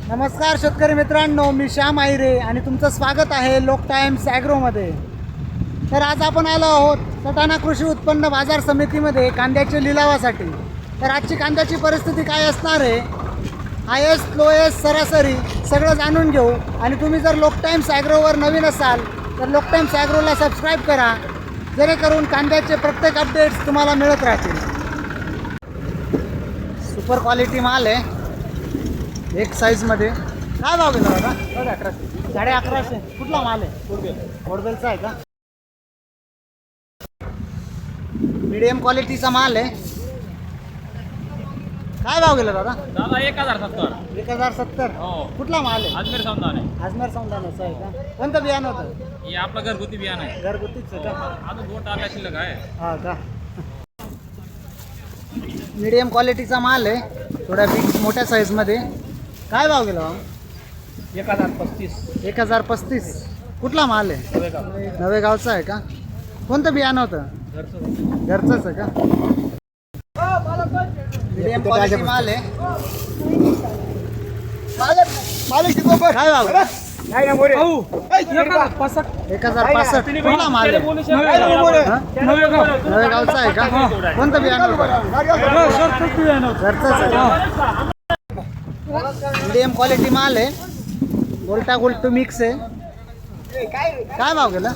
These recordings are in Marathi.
नमस्कार शेतकरी मित्रांनो, मी श्याम आहिरे आणि तुमचं स्वागत आहे लोक टाइम्स ॲग्रोमध्ये. तर आज आपण आलो आहोत सटाणा कृषी उत्पन्न बाजार समितीमध्ये कांद्याच्या लिलावासाठी. तर आजची कांद्याची परिस्थिती काय असणार आहे, हायेस्ट लोएस्ट सरासरी सगळं जाणून घेऊ. आणि तुम्ही जर लोक टाइम्स ॲग्रोवर नवीन असाल तर लोक टाइम्स ॲग्रोला सबस्क्राईब करा, जेणेकरून कांद्याचे प्रत्येक अपडेट्स तुम्हाला मिळत राहतील. सुपर क्वालिटी माल आहे एक साईजमध्ये. काय भाव गेला दादा? 1150. 1150. कुठला माल आहे? गोडबेलचा आहे का? मीडियम क्वालिटीचा माल आहे. काय भाव गेला दादा? 1070. 1070. कुठला माल आहे? अजमेर सौंदाने. अजमेर सौंदाण्याचं आहे का? कोणतं बियाणं होतं? हे आपलं घरगुती बियाणं आहे. घरगुतीच आहे का? अजून 2 टाका शिल्लक आहे. हा का? मीडियम क्वालिटीचा माल आहे, थोड्या बिग मोठ्या साईजमध्ये. काय भाव गेला भाऊ? 1035. 1035. कुठला माल आहे? नवेगावचा आहे का? कोणतं बियाणं होतं? घरचंच आहे का? मीडियम क्वालिटी माल आहे. काय भाव? 1065. कुठला माल आहे? नवेगावचा आहे का? कोणतं बियाणं होतं? घरचंच आहे का? मीडियम क्वालिटी माल आहे, गोल्टा गोल्ट मिक्स आहे. काय भाव गेला?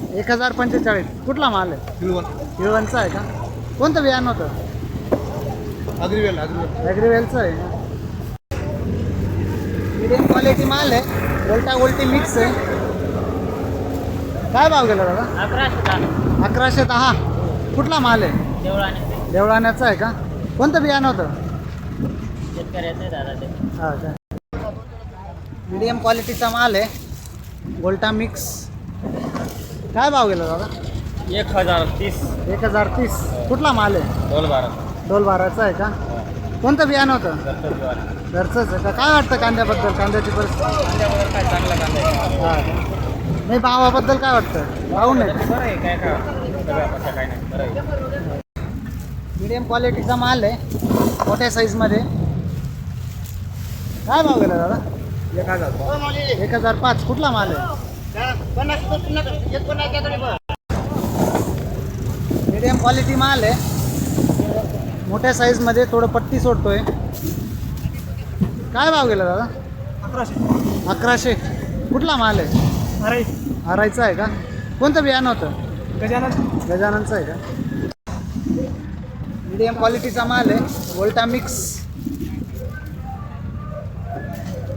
1045. कुठला माल आहे? हिळवणचा आहे का? कोणतं बियाणं होतं? ॲग्रीवेलचं आहे का? मीडियम क्वालिटी माल आहे, गोल्टा गोल्टी मिक्स आहे. काय भाव गेला दादा? 1110. कुठला माल आहे? देवळाण्याचा आहे का? कोणतं बियाणं होतं? हा का? मीडियम क्वालिटीचा माल आहे, गोल्टा मिक्स. काय भाव गेला दादा? 1030. 1030. कुठला माल आहे? 12. डोलबाराचा आहे का? कोणतं बियाणं होतं? घरचंच आहे का? काय वाटतं कांद्याबद्दल, कांद्याची परिस्थिती? काय चांगला कांदा आहे. हा का? नाही, भावाबद्दल काय वाटतं? भाऊ नाही. बरं आहे काय काय नाही बरं आहे. मीडियम क्वालिटीचा माल आहे, मोठ्या साईजमध्ये. काय भाव गेला दादा? 1005. कुठला माल आहे? मीडियम क्वालिटी माल आहे, मोठ्या साईजमध्ये, थोडं पट्टी सोडतोय. काय भाव गेला दादा? 1100. कुठला माल आहे? आरायचा आहे का? कोणतं बियाणं होतं? गजाननचं आहे का? मीडियम क्वालिटीचा माल आहे, गोल्टा मिक्स.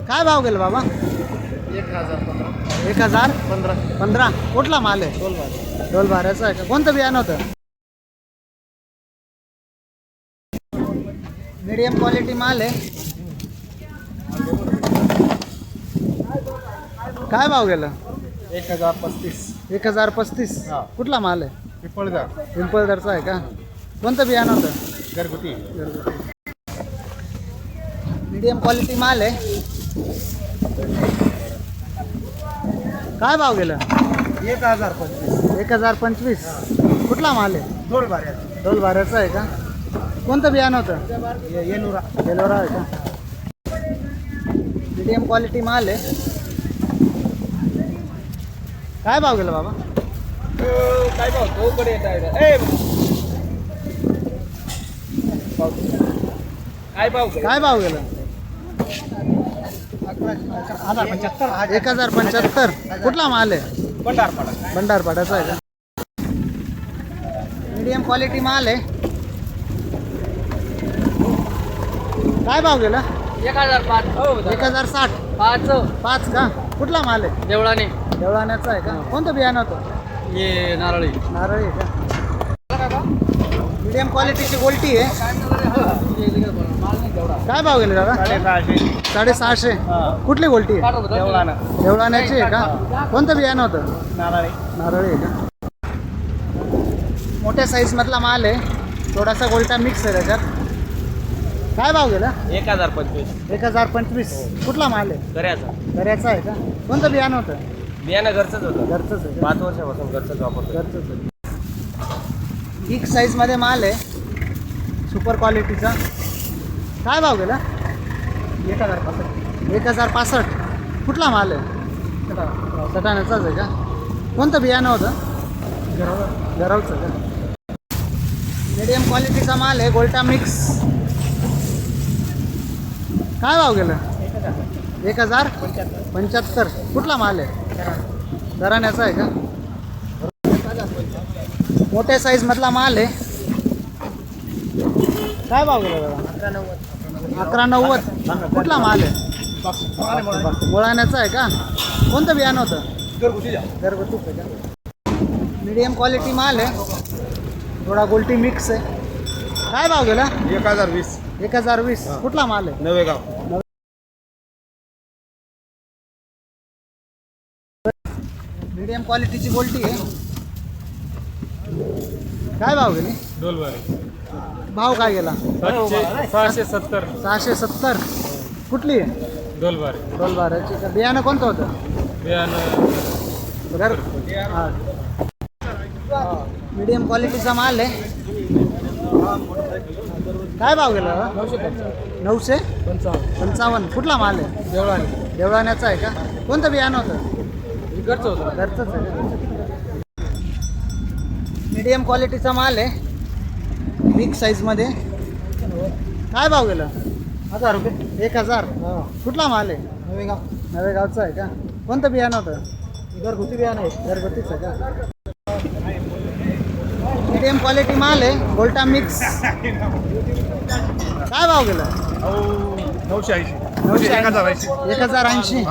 काय भाव गेला बाबा? 1015. कुठला माल आहे? डोलबाऱ्याचा आहे का? कोणतं बियाणं होतं? मीडियम क्वालिटी माल आहे. काय भाव गेला? 1035. 1035. कुठला माल आहे? पिंपळदरचा आहे का? कोणतं बियाणं होतं? घरगुती. मीडियम क्वालिटी माल आहे. काय भाव गेला? 1025. कुठला माल आहे? डोलबाऱ्याचा आहे का? कोणतं बियाणं होतं? येलोरा आहे का? मीडियम क्वालिटी माल आहे. काय भाव गेला बाबा? काय भाव तो कडे काय भाव काय भाव गेला? 1075. कुठला माल आहे? भंडारपाडाचा आहे का? मीडियम क्वालिटी माल आहे. काय भाव गेला? 1060. 5 का? कुठला माल आहे? देवळाण्याचा आहे का? कोणतं बियाणं होतं? ये नारळी. नारळी आहे का? मीडियम क्वालिटीची गोल्टी आहे. काय भाव गेले दादा? 650. कुठली गोल्टी आहे? देवळाण्याची आहे का? कोणतं बियाणं होतं? नारळी आहे का? मोठ्या साईजमधला माल आहे, थोडासा गोल्टा मिक्स आहे त्याच्यात. काय भाव गेला? 1025. 1025. कुठला माल आहे? दर्याचा आहे का? कोणतं बियाणं होतं? बियाणं घरचंच होतं. घरचंच आहे का? 5 वर्षापासून घरचंच वापरतो. घरचंच आहे. बिग साईजमध्ये माल आहे, सुपर क्वालिटीचा. काय भाव गेला? 1065. 1065. कुठला माल आहे? सटाण्याचाच आहे का? कोणतं बियाणं होतं? गरवचं का? मीडियम क्वालिटीचा माल आहे, गोल्टा मिक्स. काय भाव गेलं? 1075. कुठला माल आहे? घराण्याचा आहे का? मोठ्या साईज मधला माल आहे. काय भाव गेला दादा? 1190. कुठला माल आहे? बोळाण्याचा आहे का? कोणतं बियाणं होतं? घरगुतीच आहे का? मीडियम क्वालिटी माल आहे, थोडा गोल्टी मिक्स आहे. काय भाव गेला? 1020. 1020. कुठला माल आहे? नवेगाव. मीडियम क्वालिटीची गोल्टी आहे. काय भाव गेली? भाव काय गेला? 670. 670. कुठली आहे? डोलबाराची का? बियाणं कोणतं होतं? घर मीडियम क्वालिटीचा माल आहे. काय भाव गेला? 955. कुठला माल आहे? देवळाण्याचा आहे का? कोणतं बियाणं होतं? घरचंच आहे का? मीडियम क्वालिटीचा माल आहे, बिग साईजमध्ये. काय भाव गेला? 1000 रुपये. 1000. कुठला माल आहे? नवेगावचा आहे का? कोणतं बियाणं होतं? घरगुती बियाणं आहे. घरगुतीच आहे का? मीडियम क्वालिटी माल आहे, गोल्टा मिक्स. काय भाव गेला? 980. 1080.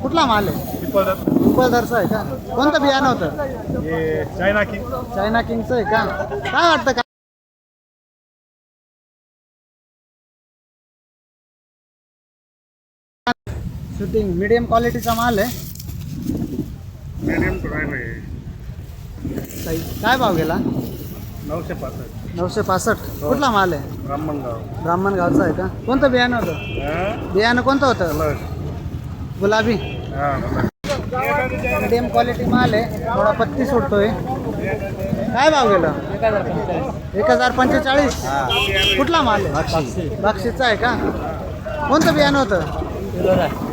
कुठला माल आहे? पिंपळदरचा आहे का? कोणतं बियाणं होतं? चायना किंगचं आहे का? काय वाटतं का? शूटिंग मीडियम क्वालिटीचा माल आहे. काय भाव गेला? 965. कुठला माल आहे? ब्राह्मणगावचा आहे का? कोणतं बियाणं होतं? बियाणं कोणतं होतं? गुलाबी. मीडियम क्वालिटी माल आहे, थोडा पत्ती सुटतोय. काय भाव गेला? 1045. कुठला माल आहे? बक्षीसचा आहे का? कोणतं बियाणं होतं?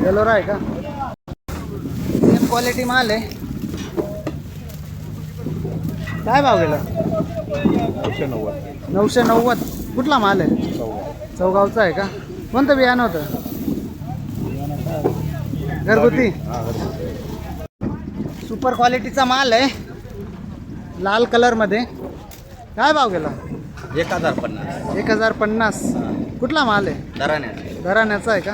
एलोरा आहे का? मीडियम क्वालिटी माल आहे. काय भाव गेला? 990. कुठला माल आहे? चौगावचा आहे का? कोणतं बियाणं होतं? घरगुती. सुपर क्वालिटीचा माल आहे, लाल कलरमध्ये. काय भाव गेला? 1050. 1050. कुठला माल आहे? घराण्याचा आहे का?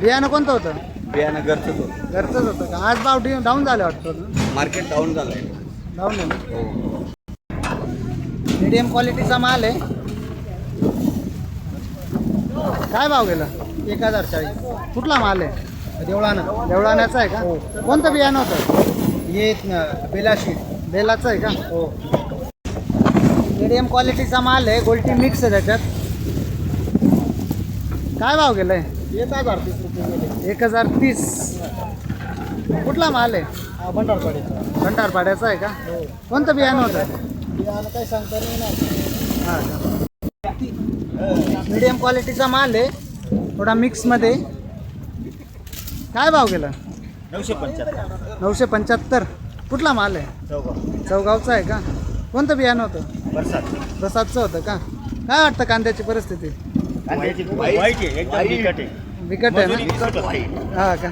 बियाणं कोणतं होतं? बियाणं घरचंच होतं. घरचंच होतं का? आज भाव डाऊन झाले वाटतं. मार्केट डाऊन झालंय. डाऊन आहे ना? मीडियम क्वालिटीचा माल आहे. काय भाव गेला? 1040. कुठला माल आहे? देवळाण्याचा आहे का? कोणतं बियाणं होतं? बेलाचं आहे का? मीडियम क्वालिटीचा माल आहे, गोल्टी मिक्स आहे त्याच्यात. काय भाव गेलाय? 1030 रुपये गेले. 1030. कुठला माल आहे? भंडारपाड्याचा आहे का? कोणतं बियाणं होतं? बियाणं काय सांगता नाही. हां का? मीडियम क्वालिटीचा माल आहे, थोडा मिक्समध्ये. काय भाव गेला? 975. 975. कुठला माल आहे? चौगावचा आहे का? कोणतं बियाणं होतं? बरसातचं होतं का? काय वाटतं कांद्याची परिस्थिती? वाईट आहे, एकदम बिकट आहे. बिकट आहे ना? मजुरी बिकट आहे. हां का?